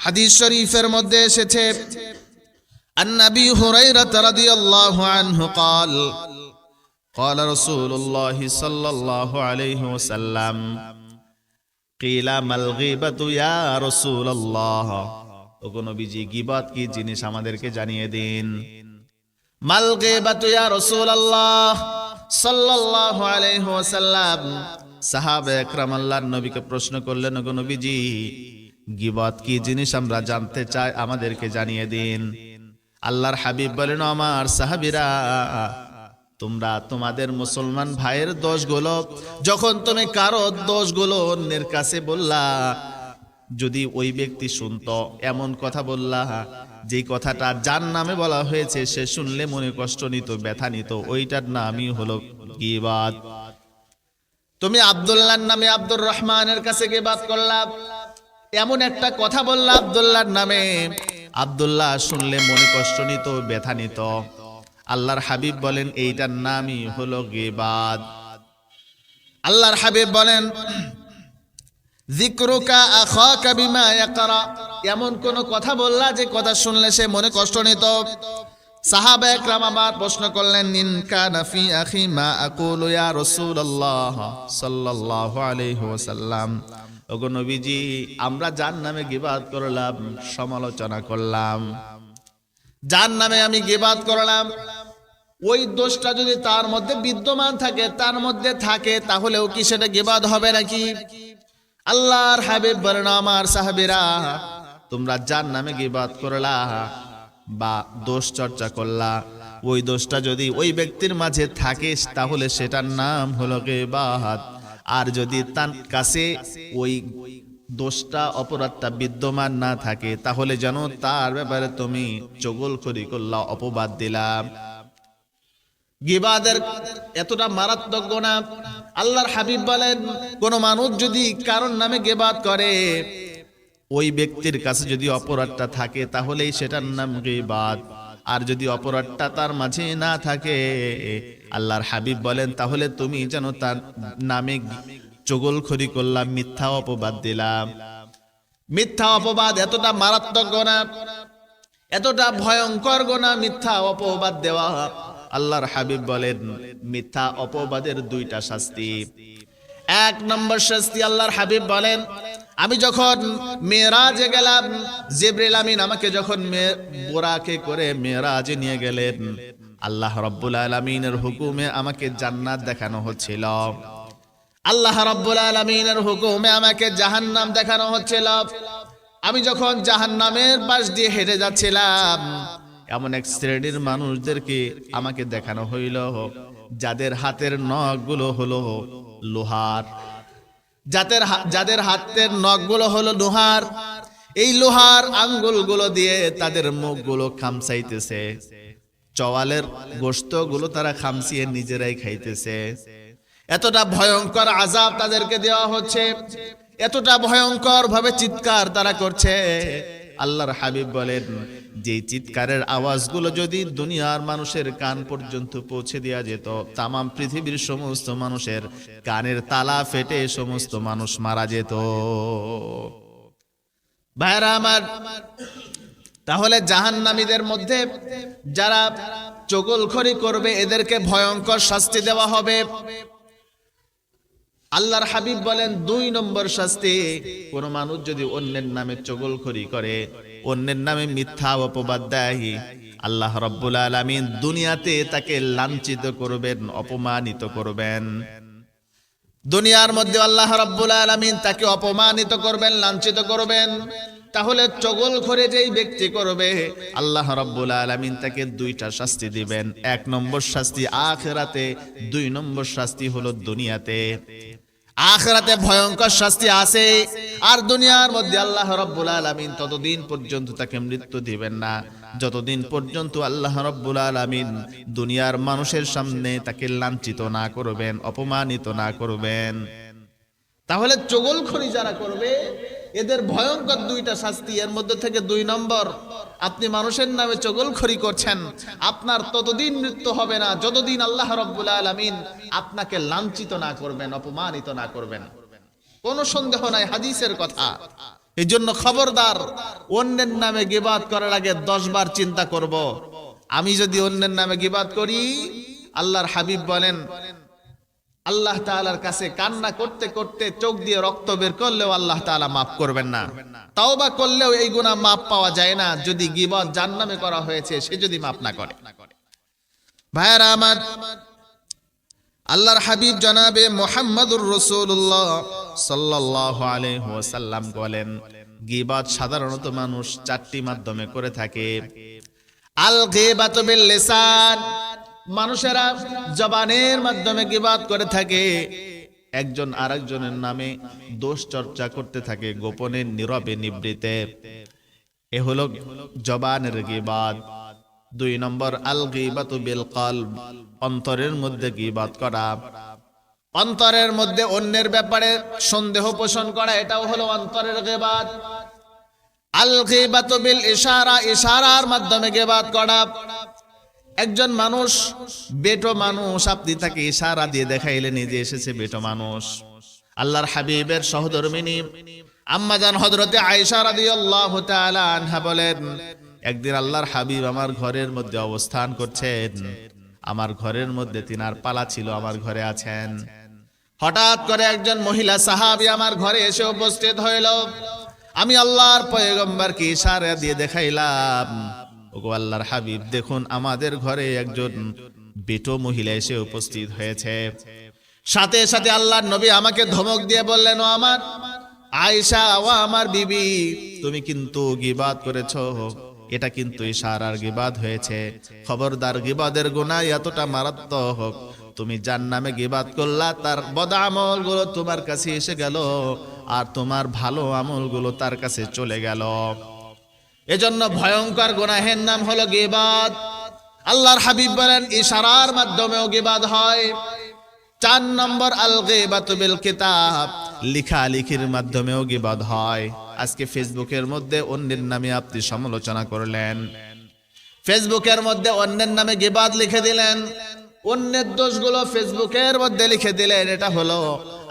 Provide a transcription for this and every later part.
হাদিস শরীফের মধ্যে এসেছে আন আবি হুরায়রা রাদিয়াল্লাহু আনহু قال قال رسول الله صلى الله عليه وسلم قيل ما الغيبة يا رسول الله ওগো নবীজি গীবত কি জিনিস আমাদেরকে জানিয়ে দিন। মাল গীবাতু ইয়া রাসূলুল্লাহ সাল্লাল্লাহু আলাইহি ওয়াসাল্লাম সাহাবা একরাম আল্লাহর নবীকে প্রশ্ন করলেন, ওগো নবীজি গীবত কি জিনিস আমরা জানতে চাই, আমাদেরকে জানিয়ে দিন। আল্লাহর হাবিব বলেন, আমার সাহাবীরা তোমরা তোমাদের মুসলমান ভাইয়ের দোষগুলো যখন তুমি কারো দোষগুলো অন্যের কাছে বললা, যদি ওই ব্যক্তি শুনতো এমন কথা বললা যে কথাটা যার নামে বলা হয়েছে সে শুনলে মনে কষ্ট নিত, ব্যথা নিত, ওইটার নামই হলো গীবত। তুমি আব্দুল্লাহর নামে আব্দুর রহমানের কাছে গীবত করলা, এমন একটা কথা বললা আব্দুল্লাহর নামে, আব্দুল্লাহ শুনলে মনে কষ্ট নিত, ব্যথা নিত। আল্লাহর হাবিব বলেন এইটার নামই হলো গীবত। আল্লাহর হাবিব বলেন যিকরুকা আখাকা বিমা ইয়াকরা, এমন কোন কথা বললা যে কথা শুনলে সে মনে কষ্ট নিত। সাহাবা একরাম আবার প্রশ্ন করলেন, ইন কানা ফি আখি মা আকুলু ইয়া রাসূলুল্লাহ সাল্লাল্লাহু আলাইহি ওয়াসাল্লাম, ওগো নবীজি আমরা যার নামে গীবত করলাম, সমালোচনা করলাম, যার নামে আমি গীবত করলাম, ওই দোষটা যদি তার মধ্যে বিদ্যমান থাকে, তার মধ্যে থাকে, তাহলেও কি সেটা গীবত হবে নাকি? আল্লাহর হাবিব বলেন, আমার সাহাবীরা তোমরা যার নামে গীবত করলা বা দোষ চর্চা করলা, ওই দোষটা যদি ওই ব্যক্তির মাঝে থাকে তাহলে সেটার নাম হলো গীবত। আর যদি তার কাছে ওই দোষটা অপরাধটা বিদ্যমান না থাকে তাহলে যেন তার ব্যাপারে তুমি চগলখড়ি করলা, অপবাদ দিলা। গীবতের এতটা মারাত্মক গুনাহ। আল্লাহর হাবিব বলেন, কোন মানুষ যদি কারোর নামে গীবত করে, ওই ব্যক্তির কাছে যদি অপরাধটা থাকে তাহলেই সেটার নাম গীবত। আর যদি অপরাধটা তার মাঝে না থাকে, আল্লাহর হাবিব বলেন তাহলে তুমি যেন তার নামে চগলখড়ি করলাম, মিথ্যা অপবাদ দিলাম। মিথ্যা অপবাদ এতটা মারাত্মক গুনাহ, এতটা ভয়ঙ্কর গুনাহ মিথ্যা অপবাদ দেওয়া। আল্লাহর হাবিব বলেন মিথ্যা অপবাদের দুইটা শাস্তি। এক নম্বর শাস্তি, আল্লাহর হাবিব বলেন আমি যখন মেরাজে গেলাম, জিবরিল আমিন আমাকে যখন বুরাকে করে মেরাজে নিয়ে গেলেন, আল্লাহ রাব্বুল আলামিনের হুকুমে আমাকে জান্নাত দেখানো হচ্ছিল, আল্লাহ রাব্বুল আলামিনের হুকুমে আমাকে জাহান্নাম দেখানো হচ্ছিল। আমি যখন জাহান্নামের পাশ দিয়ে হেঁটে যাচ্ছিলাম, এমন এক শ্রেণীর মানুষদেরকে আমাকে দেখানো হইল যাদের হাতের নখগুলো হলো লোহার, যাদের হাতের নখগুলো হলো লোহার। এই লোহার আঙ্গুলগুলো দিয়ে তাদের মুখগুলো খামসাইতেছে, চওয়ালের গোশতগুলো তারা খামসিয়ে নিজেরাই খাইতেছে। এতটা ভয়ঙ্কর আযাব তাদেরকে দেওয়া হচ্ছে, এতটা ভয়ঙ্কর ভাবে চিৎকার তারা করছে। আল্লাহর হাবিব বলেন যে চিৎকারের আওয়াজগুলো যদি দুনিয়ার মানুষের কান পর্যন্ত পৌঁছে দেওয়া যেত, তামাম পৃথিবীর সমস্ত মানুষের কানের তালা ফেটে সমস্ত মানুষ মারা যেত। ভাইরা আমার, তাহলে জাহান্নামীদের মধ্যে যারা চগলখড়ি করবে এদেরকে ভয়ঙ্কর শাস্তি দেওয়া হবে। আল্লাহর হাবিব বলেন দুই নম্বর শাস্তি, কোন মানুষ যদি অন্যের নামে চগলখড়ি করে, অন্যের নামে মিথ্যা অপবাদ দেয়, আল্লাহ রাব্বুল আলামিন দুনিয়াতে তাকে লাঞ্ছিত করবেন, অপমানিত করবেন। দুনিয়ার মধ্যে আল্লাহ রাব্বুল আলামিন তাকে অপমানিত করবেন, লাঞ্ছিত করবেন। তাহলে চগলখড়ি যেই ব্যক্তি করবে, আল্লাহ রাব্বুল আলামিন তাকে দুইটা শাস্তি দিবেন। এক নম্বর শাস্তি আখিরাতে, দুই নম্বর শাস্তি হলো দুনিয়াতে। আখিরাতে ভয়ঙ্কর শাস্তি আছে, আর দুনিয়ার মধ্যে আল্লাহ রাব্বুল আলামিন ততদিন পর্যন্ত তাকে মৃত্যু দিবেন না যতদিন পর্যন্ত আল্লাহ রাব্বুল আলামিন দুনিয়ার মানুষের সামনে তাকে লাঞ্ছিত না করবেন, অপমানিত না করবেন। তাহলে চগলখড়ি যারা করবে এদের ভয়ঙ্কর দুইটা শাস্তি। এর মধ্যে থেকে দুই নম্বর, আপনি মানুষের নামে চগলখড়ি করছেন, আপনার ততদিন মৃত্যু হবে না যতদিন আল্লাহ রাব্বুল আলামিন আপনাকে লাঞ্ছিত না করবেন, অপমানিত না করবেন। কোনো সন্দেহ নাই, হাদিসের কথা। এই জন্য খবরদার, অন্যের নামে গীবাত করার আগে 10 বার চিন্তা করব। আমি যদি অন্যের নামে গীবাত করি, আল্লাহর হাবিব বলেন আল্লাহ তাআলার কাছে কান্না করতে করতে চোখ দিয়ে রক্ত বের করলেও আল্লাহ তাআলা মাফ করবেন না। তাওবা করলেও এই গুনাহ মাফ পাওয়া যায় না যদি গীবত জাহান্নামে করা হয়েছে সে যদি মাফ না করে। ভাইরা আমার, আল্লাহর হাবিব জনাবে মুহাম্মদুর রাসূলুল্লাহ সাল্লাল্লাহু আলাইহি ওয়াসাল্লাম বলেন, গীবত সাধারণত মানুষ 4টি মাধ্যমে করে থাকে। আল গীবাতু বিল লিসান, মানুষেরা জবানের মাধ্যমে গীবত করে থাকে। একজন আরেকজনের নামে দোষ চর্চা করতে থাকে গোপনে, নীরবে, নিভৃতে। এ হলো জবানের গীবত। 2 নম্বর আল গীবাতু বিল কলব, অন্তরের মধ্যে গীবত করা। অন্তরের মধ্যে অন্যের ব্যাপারে সন্দেহ পোষণ করা, এটাও হলো অন্তরের গীবত। আল গীবাতু বিল ইশারা, ইশারার মাধ্যমে গীবত করা। একজন মানুষ বেটো মানুষ, আপনি তাকে ইশারা দিয়ে দেখাইলেন এই যে এসেছে বেটো মানুষ। আল্লাহর হাবিবের সহধর্মিনী আম্মাজান হযরতে আয়েশা রাদিয়াল্লাহু তাআলা আনহা বলেন, একদিন আল্লাহর হাবিব আমার ঘরের মধ্যে অবস্থান করছেন। আমার ঘরের মধ্যে তিনার পালা ছিল, আমার ঘরে আছেন। হঠাৎ করে একজন মহিলা সাহাবী আমার ঘরে এসে উপস্থিত হইল। আমি আল্লাহর পয়গম্বরকে ইশারা দিয়ে দেখাইলাম, ওগো আল্লাহর হাবিব, দেখুন আমাদের ঘরে একজন বেটো মহিলা এসে উপস্থিত হয়েছে। সাথে সাথে আল্লাহর নবী আমাকে ধমক দিয়ে বললেন, ও আমার আয়েশা, ও আমার বিবি, তুমি কিন্তু গীবত করেছো, এটা কিন্তু ইশারার গীবত হয়েছে। খবরদার, গীবতের গুনাহ এতটা মারাত্মক, তুমি যার নামে গীবত করলা তার বদ আমলগুলো তোমার কাছে এসে গেল, আর তোমার ভালো আমলগুলো তার কাছে চলে গেল। এজন্য ভয়ঙ্কর গুনাহের নাম হলো গীবত। আল্লাহর হাবিব বলেন ইশারার মাধ্যমেও গীবত হয়। 4 নম্বর আল গীবাতু বিল কিতাব, লেখালেখির মাধ্যমেও গীবত হয়। আজকে ফেসবুকের মধ্যে অন্যের নামে আপনি সমালোচনা করলেন, ফেসবুকের মধ্যে অন্যের নামে গীবত লিখে দিলেন, অন্যের দোষগুলো ফেসবুকের মধ্যে লিখে দিলেন, এটা হলো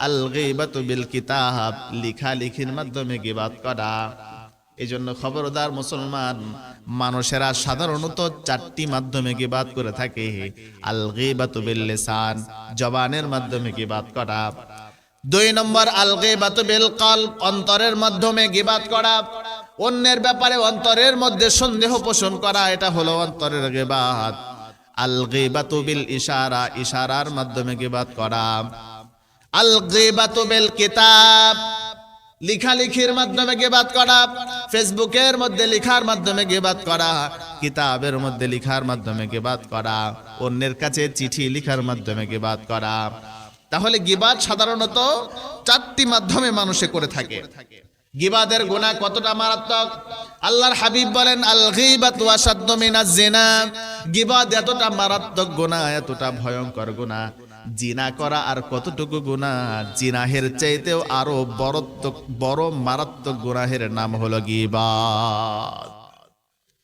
আল গীবাতু বিল কিতাব, লেখালেখির মাধ্যমে গীবত করা। এজন্য খবরদার মুসলমান, মানুষেরা সাধারণত 4টি মাধ্যমে গীবত করে থাকে। আল গীবাতু বিল লিসান, জবানের মাধ্যমে গীবত করা। 2 নম্বর আল গীবাতু বিল কলব, অন্তরের মাধ্যমে গীবত করা। অন্যের ব্যাপারে অন্তরের মধ্যে সন্দেহ পোষণ করা, এটা হলো অন্তরের গীবত। আল গীবাতু বিল ইশারা, ইশারার মাধ্যমে গীবত করা। আল গীবাতু বিল কিতাব, লেখালেখির মাধ্যমে গীবত করা। ফেসবুকের মধ্যে লেখার মাধ্যমে গীবত করা, কিতাবের মধ্যে লেখার মাধ্যমে গীবত করা, অন্যের কাছে চিঠি লেখার মাধ্যমে গীবত করা। তাহলে গীবত সাধারণত 4টি মাধ্যমে মানুষে করে থাকে। গীবতের গুনাহ কতটা মারাত্মক, আল্লাহর হাবিব বলেন আল গীবাতু আশাদ্দু মিনাজ জিনা, গীবত এতটা মারাত্মক গুনাহ, এতটা ভয়ঙ্কর গুনাহ। জিনা করা আর কতটুকু গুনাহ, জিনাহের চাইতেও আরো বড় মারাত্মক গুনাহের নাম হলো গীবত।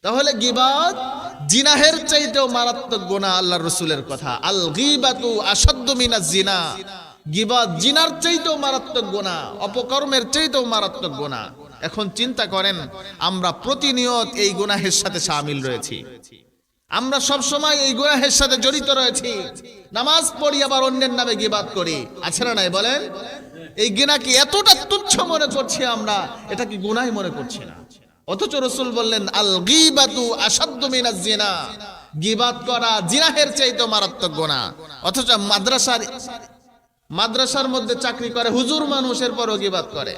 তাহলে গীবত জিনাহের চাইতেও মারাত্মক গুনাহ, আল্লাহর রাসূলের কথা। আল গীবাতু আশাদ্দু মিনাজ জিনা, গীবত জিনার চাইতেও মারাত্মক গুনাহ, অপকর্মের চাইতেও মারাত্মক গুনাহ। এখন চিন্তা করেন, আমরা প্রতিনিয়ত এই গুনাহের সাথে শামিল রয়েছি, আমরা সব সময় এই গুনাহের সাথে জড়িত রয়েছি। নামাজ পড়ি আবার অন্যের নামে গীবত করি, আছে না নাই বলেন? এই গুনাহকে এতটা তুচ্ছ মনে করছি আমরা, এটা কি গুনাহ মনে করছি না। অথচ রাসূল বললেন আল গীবাতু আশাদ্দু মিনাজ জিনা, গীবত করা জিনাহের চাইতেও মারাত্মক গুনাহ। অথচ মাদ্রাসার মধ্যে চাকরি করে হুজুর মানুষের পরও গীবত করে,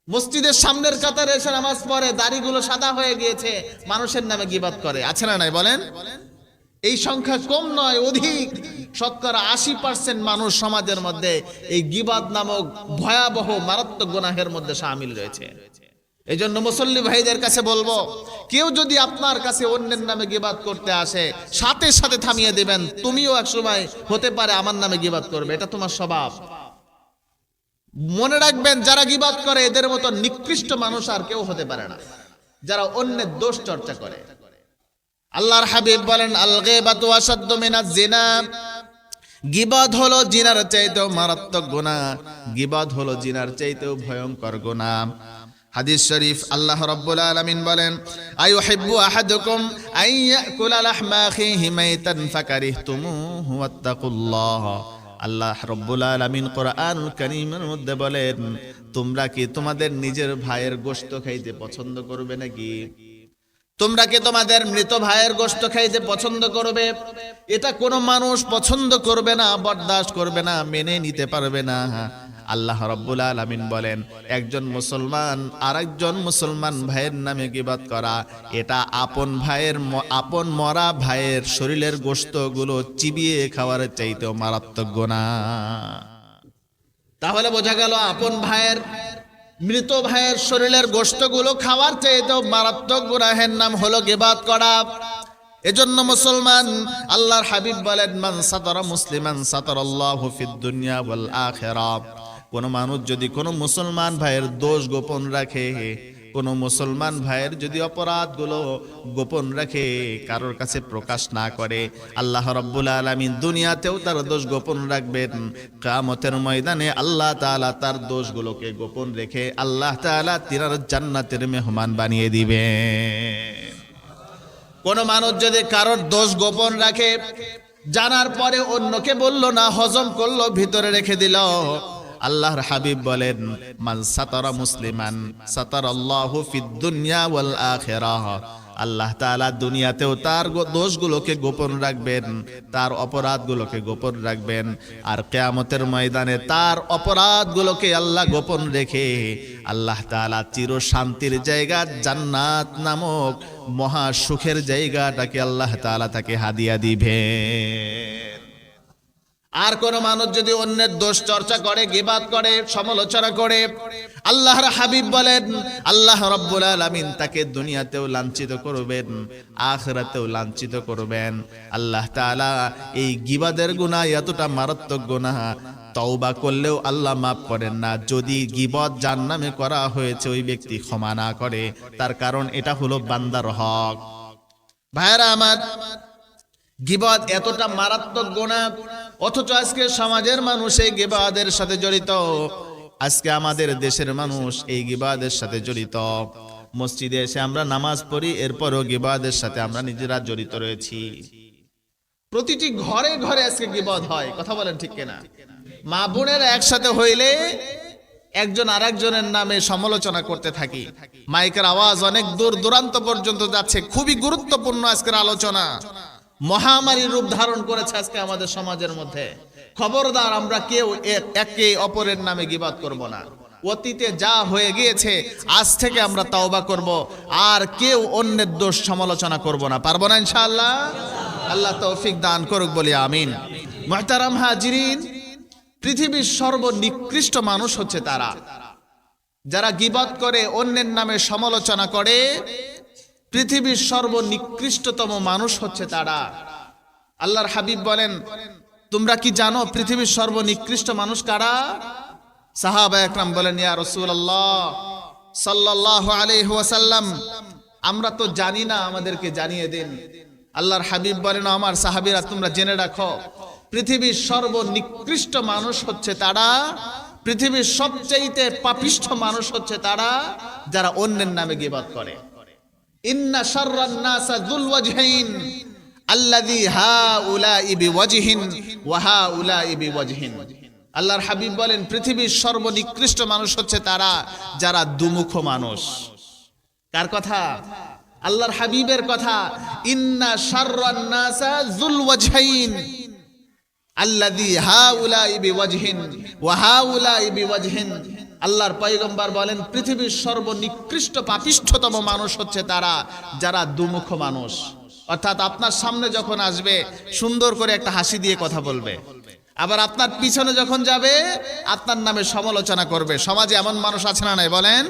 মসজিদের সামনের কাতারে এসে নামাজ পড়ে, দাড়িগুলো সাদা হয়ে গিয়েছে, মানুষের নামে গীবত করে, আছে না নাই বলেন? এই সংখ্যা কম নয়, অধিক। শতকরা 80% মানুষ সমাজের মধ্যে এই গীবত নামক ভয়াবহ মারাত্মক গুনাহের মধ্যে শামিল রয়েছে। এই জন্য মুসল্লি ভাইদের কাছে বলবো, কেউ যদি আপনার কাছে অন্যের নামে গীবত করতে আসে, সাথে সাথে থামিয়ে দিবেন। তুমিও একসময় হতে পারে আমার নামে গীবত করবে, এটা তোমার স্বভাব। মনে রাখবেন, যারা গীবত করে এদের মতো নিকৃষ্ট মানুষ আর কেউ হতে পারে না, যারা অন্যের দোষ চর্চা করে। আল্লাহর হাবিব বলেন আল গীবাতু আশাদ্দু মিনাজ জিনা, গীবত হলো জিনার চাইতেও মারাত্মক গুনাহ, গীবত হলো জিনার চাইতেও ভয়ঙ্কর গুনাহ। হাদিস শরীফ আল্লাহ রাব্বুল আলামিন বলেন, আইয়ুহিব্বু আহাদুকুম আইয়াকুলা লাহমা আখিহি মাইতান ফাকারিহতুমুহু ওয়াত্তাকুল্লাহ। আল্লাহ রাব্বুল আলামিন কোরআনুল কারীমের মধ্যে বলেন, তোমরা কি তোমাদের নিজের ভাইয়ের গোশত খাইতে পছন্দ করবে নাকি? তোমরা কি তোমাদের মৃত ভাইয়ের গোশত খাইতে পছন্দ করবে? এটা কোনো মানুষ পছন্দ করবে না, বরদাস্ত করবে না, মেনে নিতে পারবে না। আল্লাহ রাব্বুল আলামিন বলেন, একজন মুসলমান আরেকজন মুসলমান ভাইয়ের নামে গীবত করা, এটা আপন মরা ভাইয়ের শরীরের গোশতগুলো চিবিয়ে খাওয়ার চাইতেও মারাত্মক গুনাহ। তাহলে বোঝা গেল আপন ভাইয়ের, মৃত ভাইয়ের শরীরের গোশতগুলো খাওয়ার চাইতেও মারাত্মক গুনাহের নাম হলো গীবত করা। এজন্য মুসলমান, আল্লাহর হাবিব বলেন, মান সাতারা মুসলিমান সাতারাল্লাহু ফিদ দুনিয়া ওয়াল আখিরাহ। কোন মানুষ যদি কোনো মুসলমান ভাইয়ের দোষ গোপন রাখে, কোন মুসলমান ভাইয়ের যদি অপরাধগুলো গোপন রাখে, কারোর কাছে প্রকাশ না করে, আল্লাহ রাব্বুল আলামিন দুনিয়াতেও তার দোষ গোপন রাখবেন। কিয়ামতের ময়দানে আল্লাহ তাআলা তার দোষগুলোকে গোপন রেখে আল্লাহ তাআলা তিনার জান্নাতের মেহমান বানিয়ে দিবেন। কোন মানুষ যদি কারোর দোষ গোপন রাখে, জানার পরে অন্যকে বলল না, হজম করলো, ভিতরে রেখে দিল, আল্লাহর হাবিব বলেন, মান সাতারা মুসলিমান সাতারাল্লাহু ফিদ দুনিয়া ওয়াল আখিরাহ। আল্লাহ তাআলা দুনিয়াতেও তার দোষগুলোকে গোপন রাখবেন, তার অপরাধগুলোকে গোপন রাখবেন, আর কিয়ামতের ময়দানে তার অপরাধগুলোকে আল্লাহ গোপন রেখে আল্লাহ তাআলা চির শান্তির জায়গা জান্নাত নামক মহা সুখের জায়গাটাকে আল্লাহ তাআলা তাকে হাদিয়া দিবেন। আর কোন মানুষ যদি অন্যের দোষ চর্চা করে, গীবত করে, সমালোচনা করে, আল্লাহর হাবিব বলেন, আল্লাহ রাব্বুল আলামিন তাকে দুনিয়াতেও লাঞ্ছিত করবেন, আখিরাতেও লাঞ্ছিত করবেন। আল্লাহ তাআলা এই গীবতের গুনাহ এতটা মারাত্মক গুনাহ, তওবা করলেও আল্লাহ মাফ করেন না। যদি গীবত যার নামে করা হয়েছে ওই ব্যক্তি ক্ষমা না করে, তার কারণ এটা হলো বান্দার হক। ভাইরা আমার, গীবত এতটা মারাত্মক গুনাহ, অথচ আজকে সমাজের মানুষ এই গীবতের সাথে জড়িত। আজকে আমাদের দেশের মানুষ এই গীবতের সাথে জড়িত। মসজিদে এসে আমরা নামাজ পড়ি, এরপরও গীবতের সাথে আমরা নিজেরা জড়িত রয়েছি। প্রতিটি ঘরে ঘরে আজকে গীবত হয়, কথা বলেন ঠিক কিনা? মা বোনেরা একসাথে হইলে একজন আরেকজনের নামে সমালোচনা করতে থাকি, মাইকের আওয়াজ অনেক দূর দূরান্ত পর্যন্ত যাচ্ছে। খুবই গুরুত্বপূর্ণ আজকের আলোচনা, মহামারী রূপ ধারণ করেছে আজকে আমাদের সমাজের মধ্যে। খবরদার, আমরা কেউ একে অপরের নামে গীবত করব না। অতীতে যা হয়ে গিয়েছে, আজ থেকে আমরা তওবা করব, আর কেউ অন্যের দোষ সমালোচনা করব না। পারবো না ইনশাআল্লাহ? আল্লাহ তৌফিক দান করুক, বলি আমিন। মুহতারাম হাজিরিন, পৃথিবীর সর্বনিকৃষ্ট মানুষ হচ্ছে তারা যারা গীবত করে, অন্যের নামে সমালোচনা করে। পৃথিবীর সর্বনিকৃষ্টতম মানুষ হচ্ছে তারা। আল্লাহর হাবিব বলেন, তোমরা কি জানো পৃথিবীর সর্বনিকৃষ্ট মানুষ কারা? সাহাবা একরাম বলেন, ইয়া রাসূলুল্লাহ সাল্লাল্লাহু আলাইহি ওয়াসাল্লাম, আমরা তো জানি না, আমাদেরকে জানিয়ে দিন। আল্লাহর হাবিব বলেন, আমার সাহাবীরা তোমরা জেনে রাখো, পৃথিবীর সর্বনিকৃষ্ট মানুষ হচ্ছে তারা, পৃথিবীর সবচেয়ে পাপিষ্ঠ মানুষ হচ্ছে তারা যারা অন্যের নামে গীবত করে। ইন্না শাররান নাসা যুল ওয়াজহাইন আল্লাযী হাউলাই বিওয়াজহিন ওয়া হাউলাই বিওয়াজহিন। আল্লাহর হাবিব বলেন, পৃথিবীর সর্বনিকৃষ্ট মানুষ হচ্ছে তারা যারা দুমুখ মানুষ। কার কথা? আল্লাহর হাবিবের কথা। ইন্না শাররান নাসা যুল ওয়াজহাইন আল্লাযী হাউলাই বিওয়াজহিন ওয়া হাউলাই বিওয়াজহিন। আল্লাহর পয়গম্বর বলেন, পৃথিবীর সর্বনিকৃষ্ট পাপিষ্ঠতম মানুষ হচ্ছে তারা যারা দুমুখ মানুষ। অর্থাৎ আপনার সামনে যখন আসবে সুন্দর করে একটা হাসি দিয়ে কথা বলবে, আবার আপনার পিছনে যখন যাবে আপনার নামে সমালোচনা করবে। সমাজে এমন মানুষ আছে না নাই বলেন?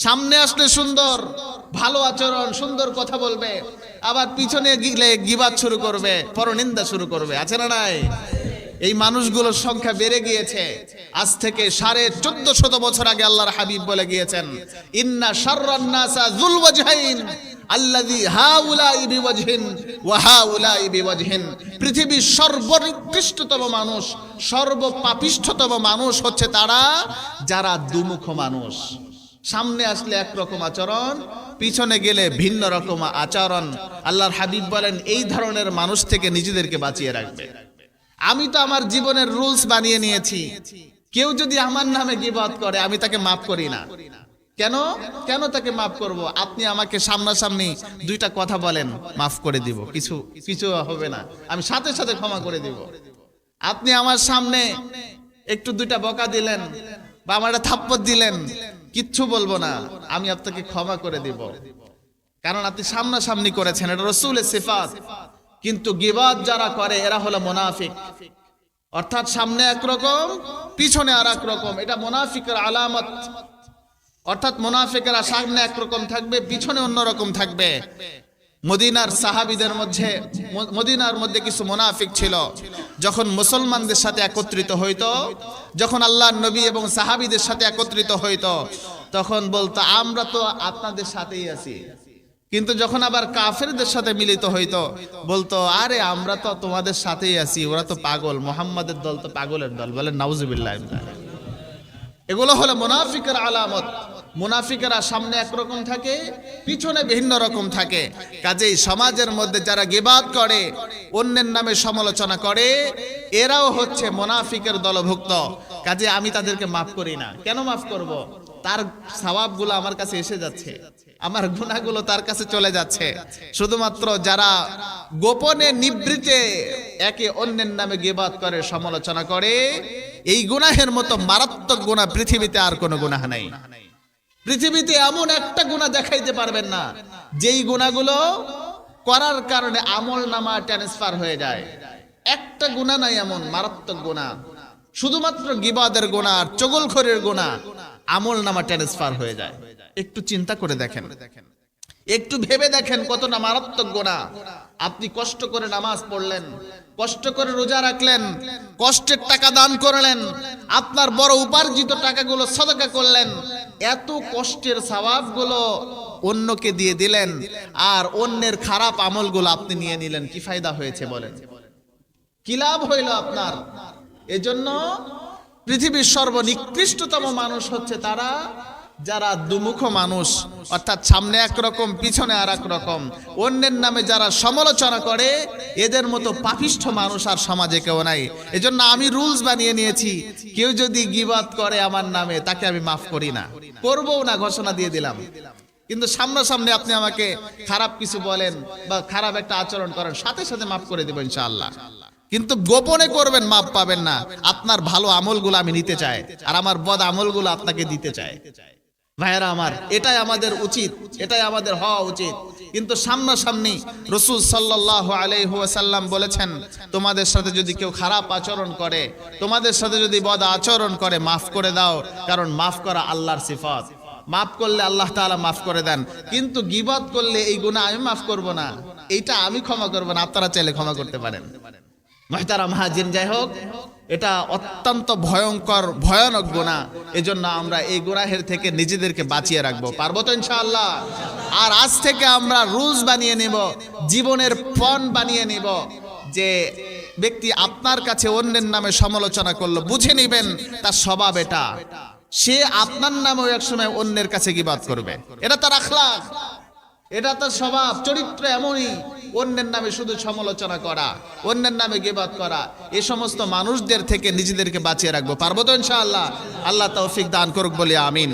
সামনে আসলে সুন্দর ভালো আচরণ, সুন্দর কথা বলবে, আবার পিছনে গিয়ে গীবত শুরু করবে, পরনিন্দা শুরু করবে, আছে না নাই? এই মানুষগুলোর সংখ্যা বেড়ে গিয়েছে। আজ থেকে 1450 বছর আগে আল্লাহর হাবিব বলে গিয়েছেন, ইন্না শাররান নাসা যুল ওয়াজহাইন আল্লাযী হাউলাই বিওয়াজহিন ওয়া হাউলাই বিওয়াজহিন। পৃথিবীর সর্বনিকৃষ্টতম মানুষ, সর্বপাপিষ্ঠতম মানুষ হচ্ছে তারা যারা দুমুখ মানুষ। সামনে আসলে একরকম আচরণ, পিছনে গেলে ভিন্ন রকম আচরণ। আল্লাহর হাবিব বলেন এই ধরনের মানুষ থেকে নিজেদেরকে বাঁচিয়ে রাখবে। আমি তো আমার জীবনের রুলস বানিয়ে নিয়েছি, কেউ যদি আমার নামে গীবত করে আমি তাকে মাফ করি না। কেন কেন তাকে মাফ করব? আপনি আমাকে সামনাসামনি দুইটা কথা বলেন, মাফ করে দিব, কিছু হবে না, আমি সাথে সাথে ক্ষমা করে দিব। আপনি আমার সামনে একটু দুইটা বকা দিলেন বা আমার একটা থাপ্পড় দিলেন, কিচ্ছু বলবো না, আমি আপনাকে ক্ষমা করে দিব, কারণ আপনি সামনাসামনি করেছেন, এটা রাসূলের সিফাত। কিন্তু গীবত যারা করে এরা হলো মুনাফিক, অর্থাৎ সামনে একরকম পিছনে আর এক রকম, এটা মুনাফিকের আলামত। অর্থাৎ মুনাফিকেরা সামনে একরকম থাকবে, পিছনে অন্যরকম থাকবে। মদিনার মধ্যে কিছু মুনাফিক ছিল, যখন মুসলমানদের সাথে একত্রিত হইতো, যখন আল্লাহর নবী এবং সাহাবীদের সাথে একত্রিত হইতো, তখন বলতো আমরা তো আপনাদের সাথেই আছি। কিন্তু যখন আবার কাফেরদের সাথে মিলিত হইতো, বলতো আরে আমরা তো তোমাদের সাথেই আছি, ওরা তো পাগল, মুহাম্মাদের দল তো পাগলের দল। বলেন নাউজুবিল্লাহ। এগুলো হলো মুনাফিকের আলামত। মুনাফিকেরা সামনে একরকম থাকে, পিছনে ভিন্ন রকম থাকে। কাজেই সমাজের মধ্যে যারা গীবত করে, অন্যের নামে সমালোচনা করে, এরাও হচ্ছে মুনাফিকের দলভুক্ত। কাজে আমি তাদেরকে মাফ করি না। কেন মাফ করব? তার সওয়াবগুলো আমার কাছে এসে যাচ্ছে, আমার গুনাহগুলো তার কাছে চলে যাচ্ছে। শুধুমাত্র যারা গোপনে নিভৃতে একে অন্যের নামে গীবত করে, সমালোচনা করে, এই গুনাহের মতো মারাত্মক গুনাহ পৃথিবীতে আর কোনো গুনাহ নাই। পৃথিবীতে এমন একটা গুনাহ দেখাইতে পারবেন না যেই গুনাহগুলো করার কারণে আমল নামা ট্রান্সফার হয়ে যায়। একটা গুনাহ নাই এমন মারাত্মক গুনাহ, শুধুমাত্র গীবতের গুনাহ আর চগলখড়ির গুনাহ আমল নামা ট্রান্সফার হয়ে যায়। একটু চিন্তা করে দেখেন, একটু ভেবে দেখেন কতটা মারাত্মক গুনাহ। আপনি কষ্ট করে নামাজ পড়লেন, কষ্ট করে রোজা রাখলেন, কষ্টের টাকা দান করলেন, আপনার বড় উপার্জিত টাকাগুলো সদকা করলেন, এত কষ্টের সওয়াবগুলো অন্যকে দিয়ে দিলেন, আর অন্যের খারাপ আমলগুলো আপনি নিয়ে নিলেন। কি ফায়দা হয়েছে বলেন? কি লাভ হইল আপনার? এজন্য পৃথিবীর সর্বনিকৃষ্টতম মানুষ হচ্ছে তারা যারা দুমুখ মানুষ, অর্থাৎ সামনে একরকম পিছনে আর এক রকম। অন্যের নামে যারা সমালোচনা করে, এদের মতো পাপিষ্ঠ মানুষ আর সমাজে কেউ নাই। এজন্য আমি রুলস বানিয়ে নিয়েছি, কেউ যদি গীবত করে আমার নামে তাকে আমি মাফ করি না, করবও না, ঘোষণা দিয়ে দিলাম। কিন্তু সামনাসামনি আপনি আমাকে খারাপ কিছু বলেন বা খারাপ একটা আচরণ করেন, সাথে সাথে মাফ করে দেব ইনশাআল্লাহ। কিন্তু গোপনে করবেন, মাপ পাবেন না। আপনার ভালো আমলগুলো আমি নিতে চাই, আর আমার বদ আমলগুলো আপনাকে দিতে চাই। ভাইয়েরা আমার, এটাই আমাদের উচিত, এটাই আমাদের হওয়া উচিত। কিন্তু সামনাসামনি রাসূল সাল্লাল্লাহু আলাইহি ওয়াসাল্লাম বলেছেন, তোমাদের সাথে যদি কেউ খারাপ আচরণ করে, তোমাদের সাথে যদি বদ আচরণ করে, মাফ করে দাও, কারণ মাফ করা আল্লাহর সিফাত। মাফ করলে আল্লাহ তাআলা মাফ করে দেন। কিন্তু গীবত করলে এই গুনাহ আমি মাফ করব না, এইটা আমি ক্ষমা করব না, আপনারা চাইলে ক্ষমা করতে পারেন। মুহতারাম হাজির, যাই হোক, এটা অত্যন্ত ভয়ঙ্কর ভয়ানক গুনাহ। এজন্য আমরা এই গুনাহের থেকে নিজেদেরকে বাঁচিয়ে রাখবো। পারবো তো ইনশাআল্লাহ? আর আজ থেকে আমরা রুলস বানিয়ে নেব, জীবনের পণ বানিয়ে নেব, যে ব্যক্তি আপনার কাছে অন্যের নামে সমালোচনা করলো, বুঝে নেবেন তার স্বভাব এটা, সে আপনার নামেও একসময় অন্যের কাছে গীবত করবে। এটা তার আখলাক, এটা তার স্বভাব, চরিত্র এমনই। অন্যের নামে শুধু সমালোচনা করা, অন্যের নামে গীবত করা, এই সমস্ত মানুষদের থেকে নিজেদেরকে বাঁচিয়ে রাখবো। পারবো তো ইনশাআল্লাহ? আল্লাহ তৌফিক দান করুক বলে আমিন।